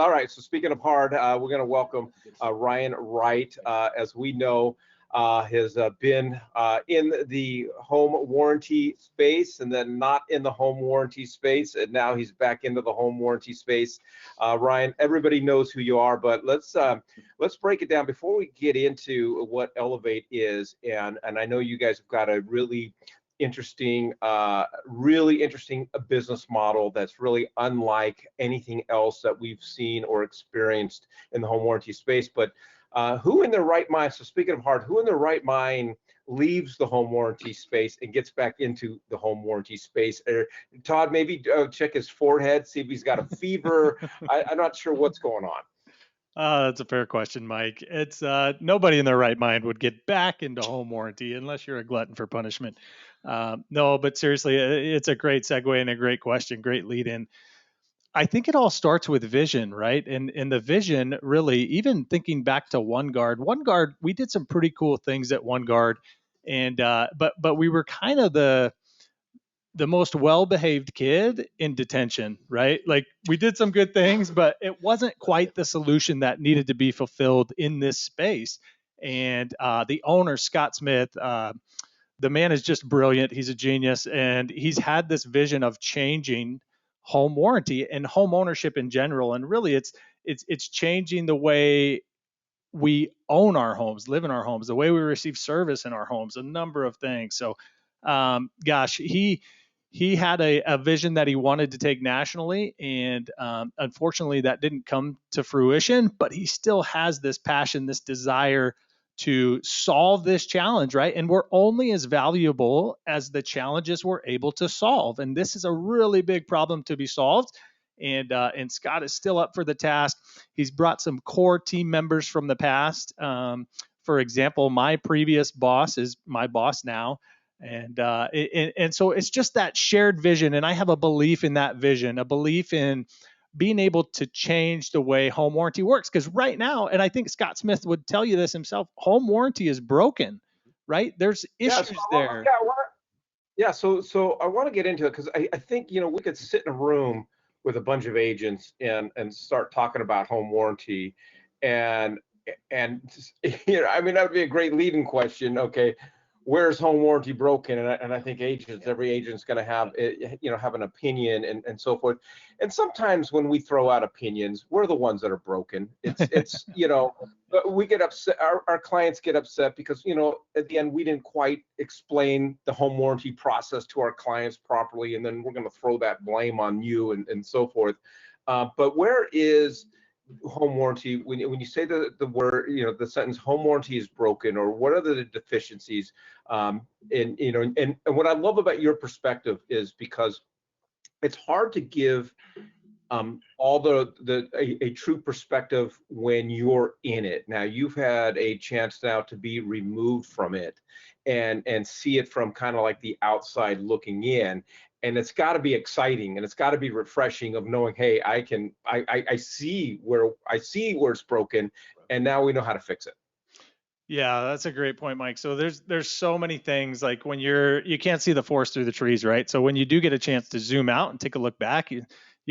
All right. So speaking of hard, we're going to welcome Ryan Wright. As we know, has been in the home warranty space, and then not in the home warranty space, and now he's back into the home warranty space. Ryan, everybody knows who you are, but let's break it down before we get into what Elevate is. And I know you guys have got a really interesting business model that's really unlike anything else that we've seen or experienced in the home warranty space. But who in their right mind, so speaking of hard, who in their right mind leaves the home warranty space and gets back into the home warranty space? Todd, maybe check his forehead, see if he's got a fever. I'm not sure what's going on. That's a fair question, Mike. It's nobody in their right mind would get back into home warranty unless you're a glutton for punishment. No, but seriously, it's a great segue and a great question, great lead in. I think it all starts with vision, right? And the vision, really, even thinking back to OneGuard, we did some pretty cool things at OneGuard, and but we were kind of the most well-behaved kid in detention, right? Like, we did some good things, but it wasn't quite the solution that needed to be fulfilled in this space. And the owner, Scott Smith, the man is just brilliant. He's a genius, and he's had this vision of changing home warranty and home ownership in general. And really, it's changing the way we own our homes, live in our homes, the way we receive service in our homes, a number of things. So, gosh, he had a vision that he wanted to take nationally, and unfortunately, that didn't come to fruition. But he still has this passion, this desire to solve this challenge, right? And we're only as valuable as the challenges we're able to solve. And this is a really big problem to be solved. And Scott is still up for the task. He's brought some core team members from the past. For example, my previous boss is my boss now. And so it's just that shared vision. And I have a belief in that vision, a belief in being able to change the way home warranty works. Because right now, and I think Scott Smith would tell you this himself, home warranty is broken, right? There's issues there. So I want to get into it because I think, we could sit in a room with a bunch of agents and start talking about home warranty. And I mean, that would be a great leading question. Okay, where's home warranty broken? And I think every agent's going to have have an opinion and so forth. And sometimes when we throw out opinions, we're the ones that are broken. It's but we get upset. Our clients get upset because at the end we didn't quite explain the home warranty process to our clients properly, and then we're going to throw that blame on you and so forth. But where is home warranty when you say the word, the sentence home warranty is broken, or what are the deficiencies? And what I love about your perspective is because it's hard to give all a true perspective when you're in it. Now you've had a chance now to be removed from it and see it from kind of like the outside looking in. And it's got to be exciting, and it's got to be refreshing of knowing, hey, I see where it's broken, and now we know how to fix it. Yeah, that's a great point, Mike. So there's so many things, like when you can't see the forest through the trees, right? So when you do get a chance to zoom out and take a look back, you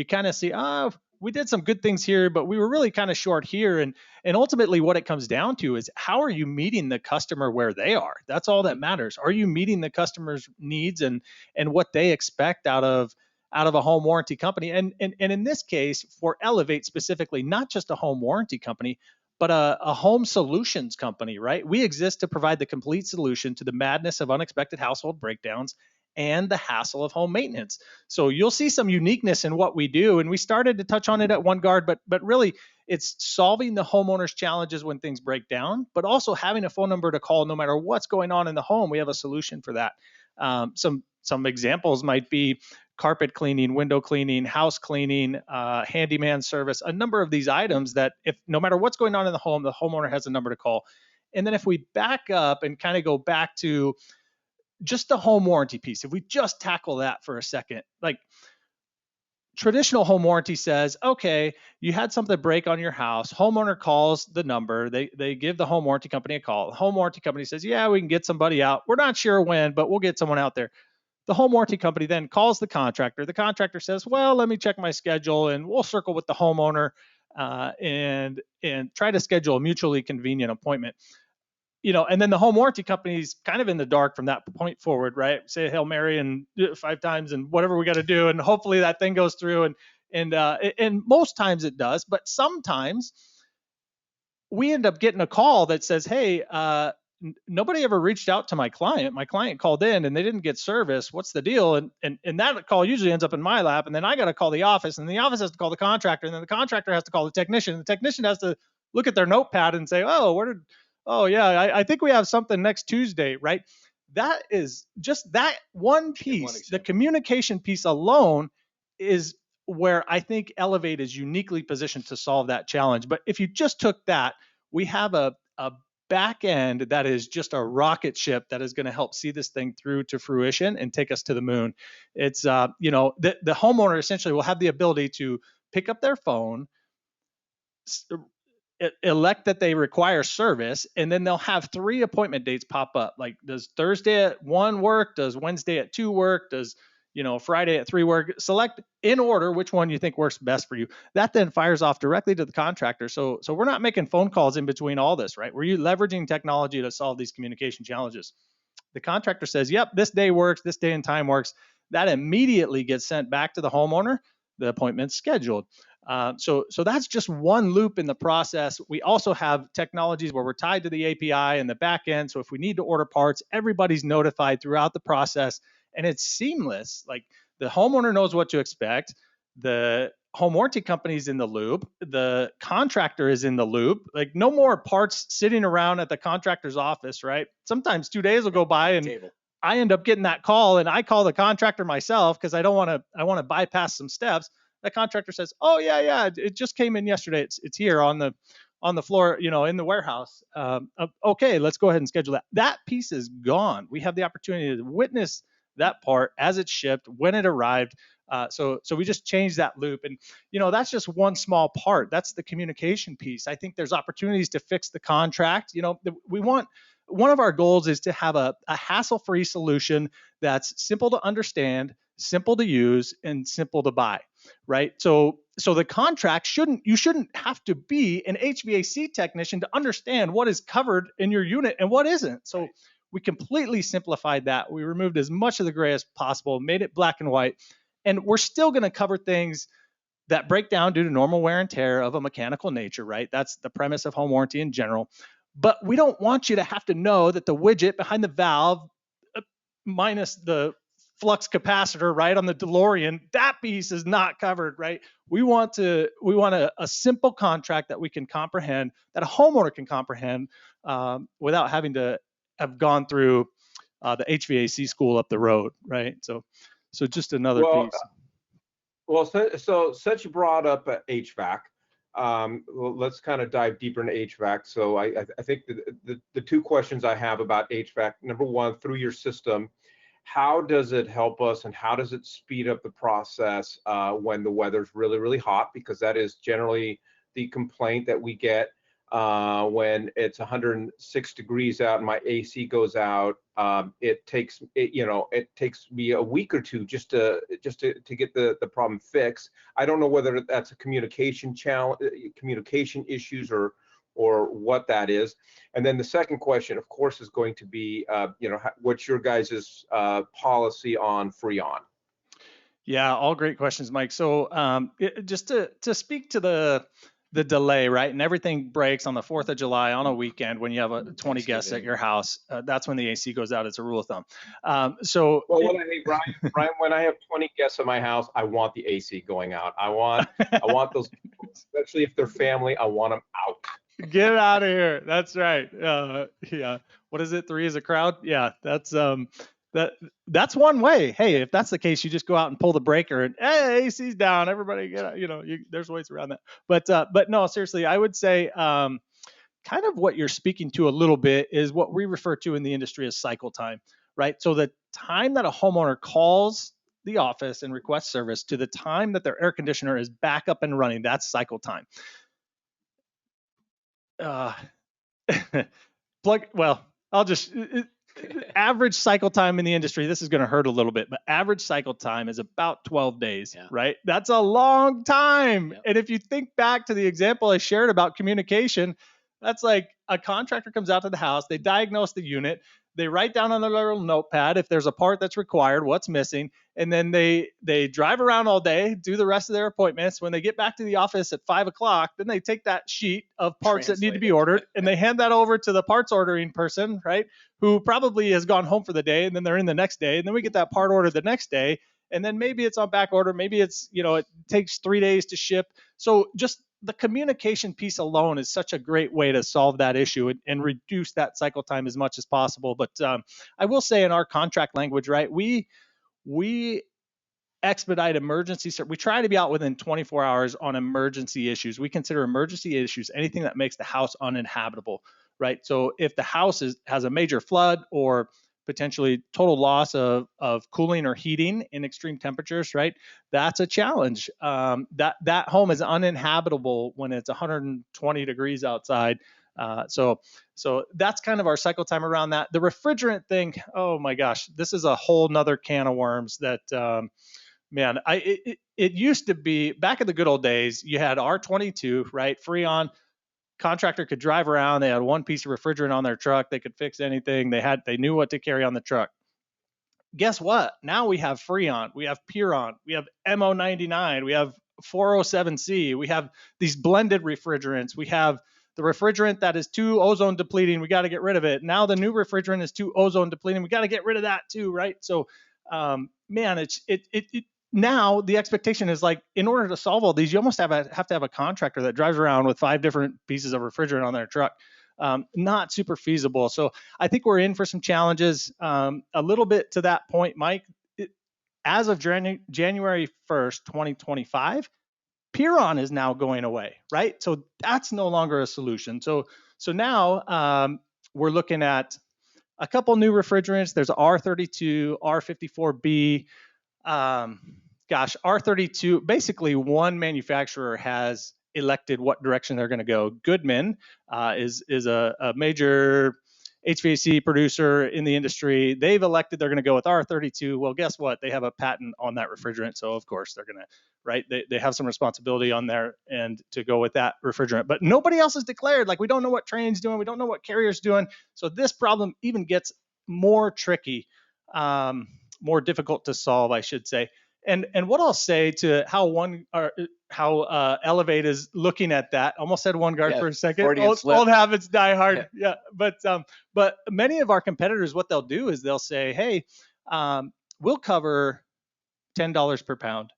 kind of see, we did some good things here, but we were really kind of short here. And ultimately what it comes down to is, how are you meeting the customer where they are? That's all that matters. Are you meeting the customer's needs and what they expect out of a home warranty company? And in this case, for Elevate specifically, not just a home warranty company, but a home solutions company, right? We exist to provide the complete solution to the madness of unexpected household breakdowns and the hassle of home maintenance. So you'll see some uniqueness in what we do. And we started to touch on it at OneGuard, but really it's solving the homeowner's challenges when things break down, but also having a phone number to call no matter what's going on in the home. We have a solution for that. Some examples might be carpet cleaning, window cleaning, house cleaning, handyman service, a number of these items that, if no matter what's going on in the home, the homeowner has a number to call. And then if we back up and kind of go back to just the home warranty piece, if we just tackle that for a second, like traditional home warranty says, okay, you had something break on your house, homeowner calls the number, they give the home warranty company a call. The home warranty company says, yeah, we can get somebody out. We're not sure when, but we'll get someone out there. The home warranty company then calls the contractor. The contractor says, well, let me check my schedule and we'll circle with the homeowner. and try to schedule a mutually convenient appointment. And then the home warranty company's kind of in the dark from that point forward, right? Say Hail Mary and 5 times and whatever we got to do, and hopefully that thing goes through. And most times it does, but sometimes we end up getting a call that says, "Hey, nobody ever reached out to my client. My client called in and they didn't get service. What's the deal?" And that call usually ends up in my lap, and then I got to call the office, and the office has to call the contractor, and then the contractor has to call the technician. The technician has to look at their notepad and say, "Oh yeah, I think we have something next Tuesday," right? That is just that one piece. The communication piece alone is where I think Elevate is uniquely positioned to solve that challenge. But if you just took that, we have a back end that is just a rocket ship that is going to help see this thing through to fruition and take us to the moon. It's the homeowner essentially will have the ability to pick up their phone, elect that they require service, and then they'll have 3 appointment dates pop up. Like, does Thursday at 1 work? Does Wednesday at 2 work? Does Friday at 3 work? Select in order which one you think works best for you. That then fires off directly to the contractor. So we're not making phone calls in between all this, right? We're leveraging technology to solve these communication challenges. The contractor says, "Yep, this day works, this day and time works." That immediately gets sent back to the homeowner. The appointment's scheduled. So that's just one loop in the process. We also have technologies where we're tied to the API and the back end. So if we need to order parts, everybody's notified throughout the process, and it's seamless. Like, the homeowner knows what to expect. The home warranty company's in the loop. The contractor is in the loop. Like, no more parts sitting around at the contractor's office, right? Sometimes 2 days will go by and I end up getting that call, and I call the contractor myself because I want to bypass some steps. The contractor says, "Oh yeah, it just came in yesterday. It's here on the floor, in the warehouse. Okay, let's go ahead and schedule that." That piece is gone. We have the opportunity to witness that part as it shipped, when it arrived. So we just changed that loop, and that's just one small part. That's the communication piece. I think there's opportunities to fix the contract. We want. One of our goals is to have a hassle-free solution that's simple to understand, simple to use, and simple to buy, right? So the contract you shouldn't have to be an HVAC technician to understand what is covered in your unit and what isn't. So we completely simplified that. We removed as much of the gray as possible, made it black and white, and we're still going to cover things that break down due to normal wear and tear of a mechanical nature, right? That's the premise of home warranty in general. But we don't want you to have to know that the widget behind the valve, minus the flux capacitor, right, on the DeLorean, that piece is not covered, right? We want a simple contract that we can comprehend, that a homeowner can comprehend, without having to have gone through the HVAC school up the road, right? So just another piece. Well, so since you brought up HVAC, well, let's kind of dive deeper into HVAC. So I think the 2 questions I have about HVAC: number one, through your system, how does it help us, and how does it speed up the process when the weather's really, really hot? Because that is generally the complaint that we get when it's 106 degrees out and my AC goes out. It takes me a week or 2 just to get the problem fixed. I don't know whether that's a communication challenge, communication issues, or what that is. And then the second question, of course, is going to be, what's your guys' policy on Freon? Yeah, all great questions, Mike. So just to speak to the delay, right? And everything breaks on the 4th of July on a weekend when you have 20 guests at your house. That's when the AC goes out. It's a rule of thumb. Well, Brian, when I have 20 guests at my house, I want the AC going out. I want those people, especially if they're family, I want them out. Get out of here. That's right. Yeah. What is it? 3 is a crowd. Yeah. That's one way. Hey, if that's the case, you just go out and pull the breaker and, hey, AC's down. Everybody get out. There's ways around that. But no, seriously, I would say kind of what you're speaking to a little bit is what we refer to in the industry as cycle time, right? So the time that a homeowner calls the office and requests service to the time that their air conditioner is back up and running, that's cycle time. I'll just average cycle time in the industry, this is going to hurt a little bit, but average cycle time is about 12 days, right? That's a long time. And if you think back to the example I shared about communication, that's like a contractor comes out to the house, they diagnose the unit, they write down on their little notepad if there's a part that's required, what's missing, and then they drive around all day, do the rest of their appointments. When they get back to the office at 5 o'clock, then they take that sheet of parts that need to be ordered and they hand that over to the parts ordering person, right? Who probably has gone home for the day, and then they're in the next day, and then we get that part ordered the next day, and then maybe it's on back order, maybe it's, it takes 3 days to ship. So just the communication piece alone is such a great way to solve that issue and reduce that cycle time as much as possible. But I will say in our contract language, right, we expedite emergency. We try to be out within 24 hours on emergency issues. We consider emergency issues anything that makes the house uninhabitable, right? So if the house has a major flood or potentially total loss of cooling or heating in extreme temperatures, right? That's a challenge. That home is uninhabitable when it's 120 degrees outside. So that's kind of our cycle time around that. The refrigerant thing, oh my gosh, this is a whole nother can of worms that, man, it used to be back in the good old days, you had R22, right? Freon. Contractor could drive around. They had one piece of refrigerant on their truck. They could fix anything. They knew what to carry on the truck. Guess what? Now we have Freon, we have Puron, we have MO99, we have 407C, we have these blended refrigerants. We have the refrigerant that is too ozone depleting. We got to get rid of it. Now the new refrigerant is too ozone depleting. We got to get rid of that too, right? So, man, now the expectation is like, in order to solve all these, you almost have to have a contractor that drives around with 5 different pieces of refrigerant on their truck. Not super feasible. So I think we're in for some challenges. A little bit to that point, Mike, as of January 1st, 2025, Puron is now going away, right? So that's no longer a solution. So now we're looking at a couple new refrigerants. There's R32, R54B. R32, basically one manufacturer has elected what direction they're going to go. Goodman is a major HVAC producer in the industry. They've elected they're going to go with R32. Well, guess what? They have a patent on that refrigerant. So of course they're going to, right? They have some responsibility on there and to go with that refrigerant, but nobody else has declared. Like, we don't know what Trane's doing. We don't know what Carrier's doing. So this problem even gets more tricky, more difficult to solve, I should say. And what I'll say to how Elevate is looking at that, almost said One Guard for a second. Old habits die hard. Yeah. But many of our competitors, what they'll do is they'll say, hey, we'll cover $10 per pound,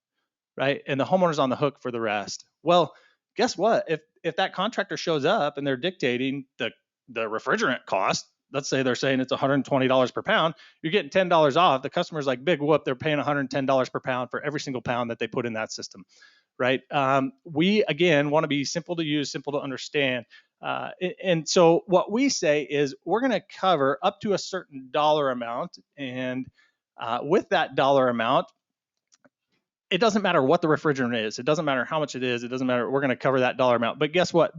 right? And the homeowner's on the hook for the rest. Well, guess what? If that contractor shows up and they're dictating the refrigerant cost, let's say they're saying it's $120 per pound, you're getting $10 off. The customer's like, big whoop, they're paying $110 per pound for every single pound that they put in that system, right? We, again, want to be simple to use, simple to understand. And so what we say is we're going to cover up to a certain dollar amount. And with that dollar amount, it doesn't matter what the refrigerant is. It doesn't matter how much it is. It doesn't matter. We're going to cover that dollar amount. But guess what?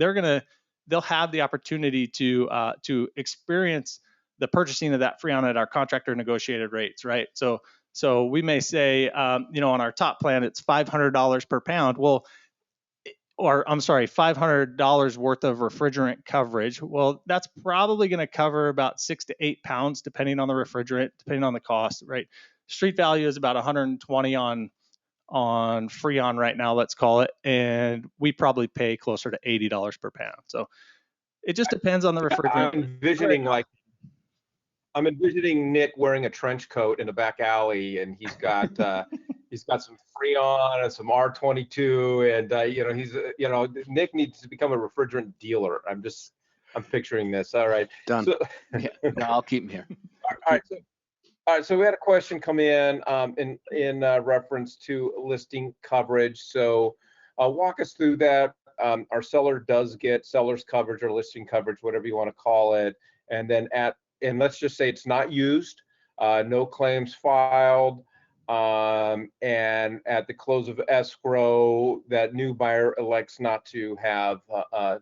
They'll have the opportunity to experience the purchasing of that Freon at our contractor negotiated rates, right? So we may say, on our top plan, it's $500 per pound. Well, or I'm sorry, $500 worth of refrigerant coverage. Well, that's probably going to cover about 6 to 8 pounds, depending on the refrigerant, depending on the cost, right? Street value is about 120 on Freon right now, let's call it, and we probably pay closer to $80 per pound. So it just depends on the refrigerant. I'm envisioning Nick wearing a trench coat in a back alley, and he's got some Freon and some R22, and Nick needs to become a refrigerant dealer. I'm picturing this. All right, done. So, yeah, no, I'll keep him here. All right, so we had a question come in reference to listing coverage. So walk us through that. Our seller does get seller's coverage or listing coverage, whatever you want to call it. And then let's just say it's not used, no claims filed. and at the close of escrow, that new buyer elects not to have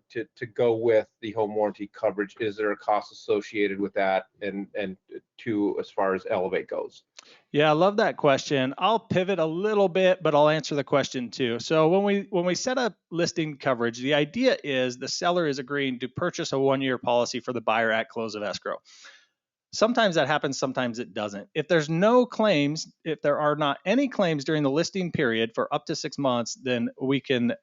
to go with the home warranty coverage. Is there a cost associated with that, and to as far as Elevate goes? Yeah, I love that question. I'll pivot a little bit, but I'll answer the question too. So when we set up listing coverage, the idea is the seller is agreeing to purchase a 1-year policy for the buyer at close of escrow. Sometimes that happens, sometimes it doesn't. If there's no claims, if there are not any claims during the listing period for up to 6 months, then we can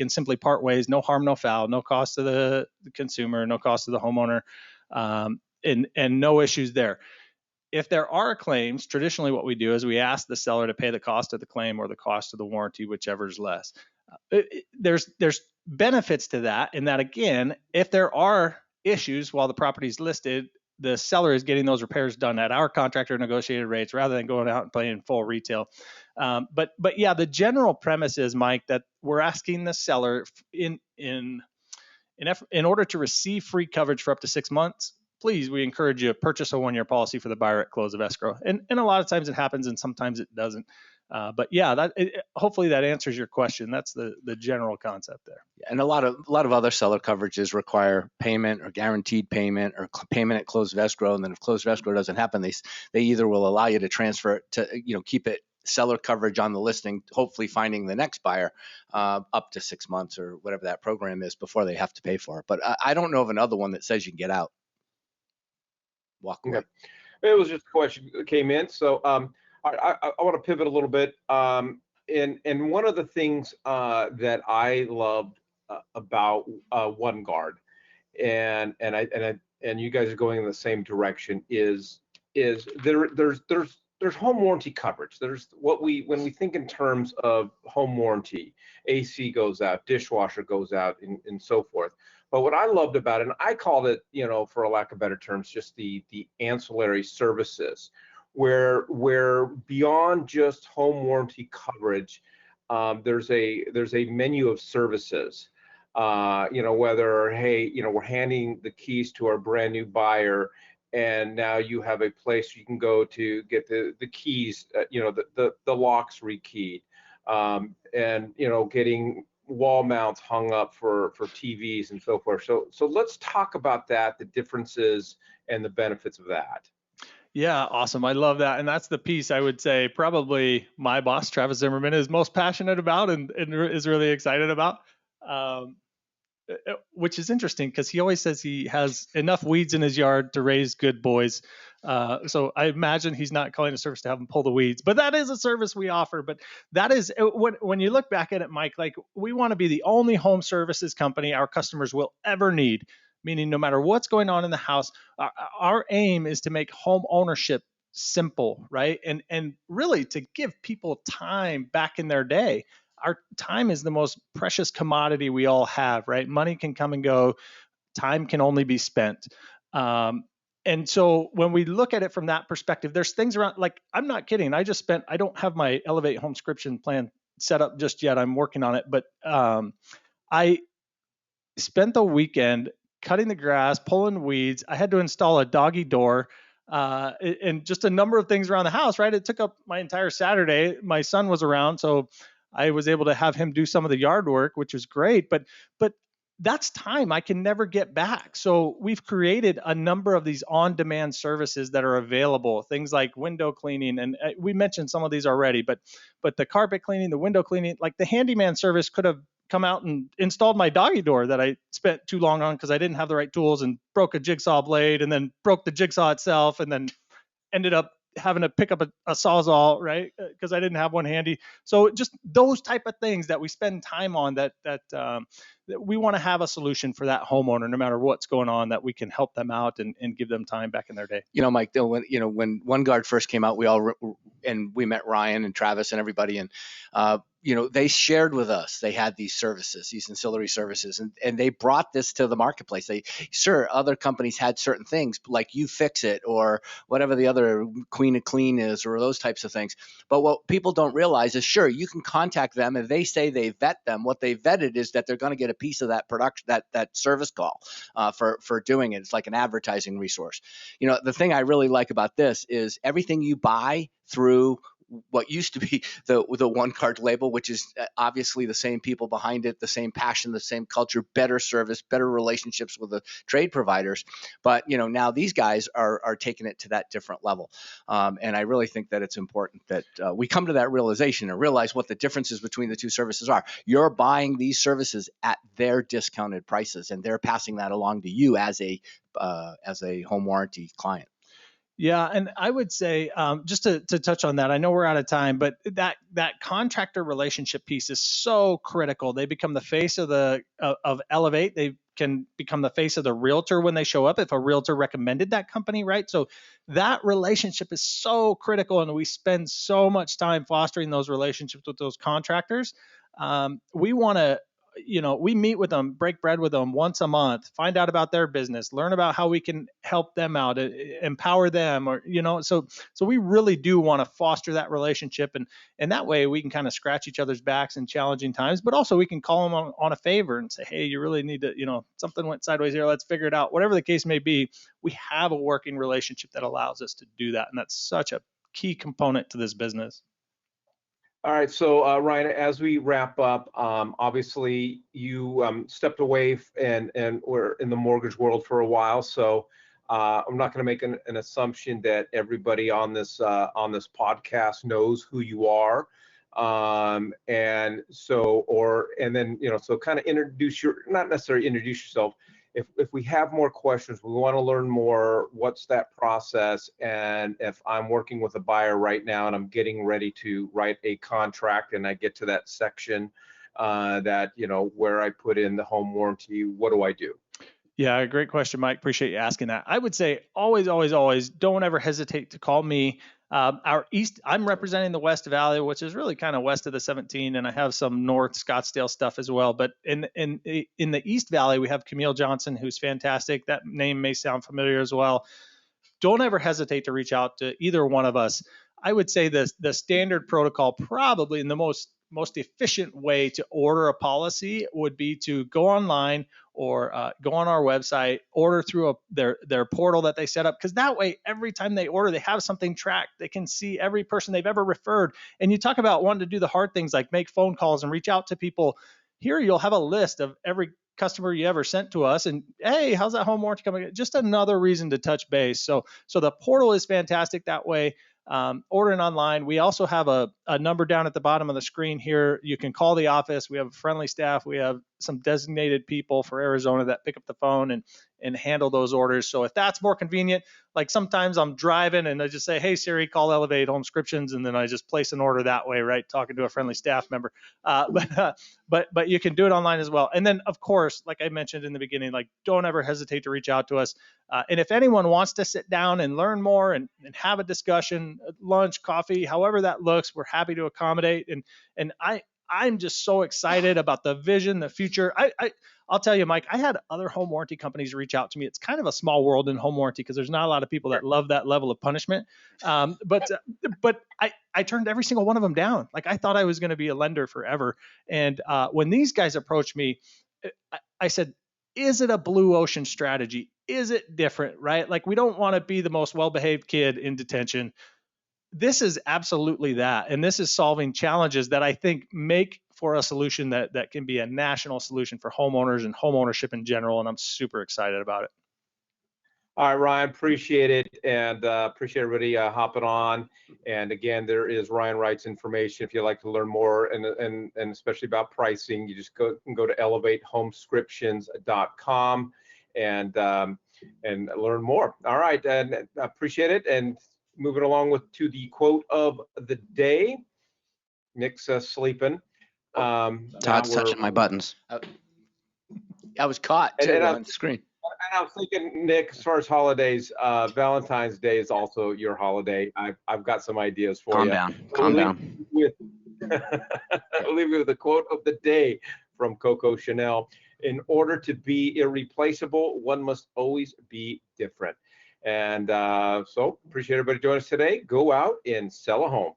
simply part ways. No harm, no foul. No cost to the consumer, no cost to the homeowner, and no issues there. If there are claims, traditionally what we do is we ask the seller to pay the cost of the claim or the cost of the warranty, whichever is less. There's benefits to that, in that, again, if there are issues while the property is listed, the seller is getting those repairs done at our contractor negotiated rates rather than going out and paying full retail. But yeah, the general premise is, Mike, that we're asking the seller in order to receive free coverage for up to 6 months. Please, we encourage you to purchase a 1-year policy for the buyer at close of escrow. And a lot of times it happens, and sometimes it doesn't. But yeah, hopefully that answers your question. That's the general concept there. And a lot of other seller coverages require payment or guaranteed payment or payment at close of escrow. And then if close of escrow doesn't happen, they either will allow you to transfer it to, keep it seller coverage on the listing, hopefully finding the next buyer up to 6 months or whatever that program is before they have to pay for it. But I don't know of another one that says you can get out. Walk away. Okay. It was just a question that came in. So I want to pivot a little bit. And one of the things that I loved about OneGuard, and you guys are going in the same direction, is there's home warranty coverage. There's when we think in terms of home warranty, AC goes out, dishwasher goes out, and so forth. But what I loved about it, and I called it, for a lack of better terms, just the ancillary services, where beyond just home warranty coverage, there's a menu of services. Whether, hey, we're handing the keys to our brand new buyer, and now you have a place you can go to get the keys, the locks rekeyed, and getting wall mounts hung up for TVs and so forth. So let's talk about that, the differences and the benefits of that. Yeah, awesome. I love that. And that's the piece I would say probably my boss, Travis Zimmerman, is most passionate about and is really excited about. Which is interesting because he always says he has enough weeds in his yard to raise good boys. So I imagine he's not calling a service to have them pull the weeds, but that is a service we offer. But that is, when you look back at it, Mike, like, we want to be the only home services company our customers will ever need, meaning no matter what's going on in the house, our aim is to make home ownership simple, right? And really to give people time back in their day. Our time is the most precious commodity we all have, right? Money can come and go. Time can only be spent. And so when we look at it from that perspective, there's things around, like, I'm not kidding. I don't have my Elevate home subscription plan set up just yet. I'm working on it, but I spent the weekend cutting the grass, pulling weeds. I had to install a doggy door, and just a number of things around the house, right? It took up my entire Saturday. My son was around, so I was able to have him do some of the yard work, which was great, but that's time I can never get back. So we've created a number of these on-demand services that are available, things like window cleaning. And we mentioned some of these already, but the carpet cleaning, the window cleaning, like the handyman service could have come out and installed my doggy door that I spent too long on because I didn't have the right tools and broke a jigsaw blade and then broke the jigsaw itself and then ended up having to pick up a Sawzall, right? Because I didn't have one handy. So just those type of things that we spend time on that we want to have a solution for that homeowner, no matter what's going on, that we can help them out and give them time back in their day. Mike, when OneGuard first came out, we met Ryan and Travis and everybody, and they shared with us, they had these services, these ancillary services, and they brought this to the marketplace. Sure, other companies had certain things like You Fix It or whatever the other Queen of Clean is, or those types of things. But what people don't realize is, sure, you can contact them if they say they vet them. What they vetted is that they're going to get a piece of that production, that service call for doing it. It's like an advertising resource. The thing I really like about this is everything you buy through what used to be the one card label, which is obviously the same people behind it, the same passion, the same culture, better service, better relationships with the trade providers. But now these guys are taking it to that different level, and I really think that it's important that we come to that realization and realize what the differences between the two services are. You're buying these services at their discounted prices, and they're passing that along to you as a home warranty client. Yeah, and I would say just to touch on that, I know we're out of time, but that contractor relationship piece is so critical. They become the face of of Elevate. They can become the face of the realtor when they show up if a realtor recommended that company, right? So that relationship is so critical, and we spend so much time fostering those relationships with those contractors. We want to we meet with them, break bread with them once a month, find out about their business, learn about how we can help them out, empower them, or so we really do want to foster that relationship, and that way we can kind of scratch each other's backs in challenging times, but also we can call them on a favor and say, hey, you really need to, something went sideways here, let's figure it out. Whatever the case may be, we have a working relationship that allows us to do that, and that's such a key component to this business. All right, so Ryan, as we wrap up, obviously you stepped away and were in the mortgage world for a while. So I'm not going to make an assumption that everybody on this podcast knows who you are, and then so kind of not necessarily introduce yourself. If we have more questions, we want to learn more, what's that process? And if I'm working with a buyer right now and I'm getting ready to write a contract and I get to that section that, where I put in the home warranty, what do I do? Yeah, great question, Mike. Appreciate you asking that. I would say always, always, always don't ever hesitate to call me. I'm representing the West Valley, which is really kind of west of the 17, and I have some North Scottsdale stuff as well. But in the East Valley, we have Camille Johnson, who's fantastic. That name may sound familiar as well. Don't ever hesitate to reach out to either one of us. I would say the standard protocol, probably in the most efficient way to order a policy, would be to go online or go on our website, order through their portal that they set up, because that way every time they order, they have something tracked. They can see every person they've ever referred. And you talk about wanting to do the hard things like make phone calls and reach out to people. Here you'll have a list of every customer you ever sent to us, and hey, how's that home warranty coming? Just another reason to touch base. So the portal is fantastic that way. Ordering online. We also have a number down at the bottom of the screen here. You can call the office. We have a friendly staff. We have some designated people for Arizona that pick up the phone and handle those orders. So if that's more convenient, like sometimes I'm driving and I just say, hey, Siri, call Elevate Home Descriptions, and then I just place an order that way, right? Talking to a friendly staff member. But you can do it online as well. And then, of course, like I mentioned in the beginning, like don't ever hesitate to reach out to us. And if anyone wants to sit down and learn more and have a discussion, lunch, coffee, however that looks, we're happy to accommodate. And I'm just so excited about the vision, the future. I'll tell you, Mike, I had other home warranty companies reach out to me. It's kind of a small world in home warranty because there's not a lot of people that love that level of punishment. But I turned every single one of them down. Like I thought I was going to be a lender forever. And when these guys approached me, I said, is it a blue ocean strategy? Is it different, right? Like we don't want to be the most well-behaved kid in detention. This is absolutely that. And this is solving challenges that I think make for a solution that can be a national solution for homeowners and home ownership in general. And I'm super excited about it. All right, Ryan, appreciate it. And appreciate everybody hopping on. And again, there is Ryan Wright's information. If you'd like to learn more and especially about pricing, you just go to elevatehomescriptions.com and learn more. All right, and I appreciate it. And moving along to the quote of the day. Nick's sleeping. Todd's touching my buttons. I was caught too on the screen. And I was thinking, Nick, as far as holidays, Valentine's Day is also your holiday. I've got some ideas for you. Calm down. I'll leave you with the quote of the day from Coco Chanel. In order to be irreplaceable, one must always be different. And so appreciate everybody joining us today. Go out and sell a home.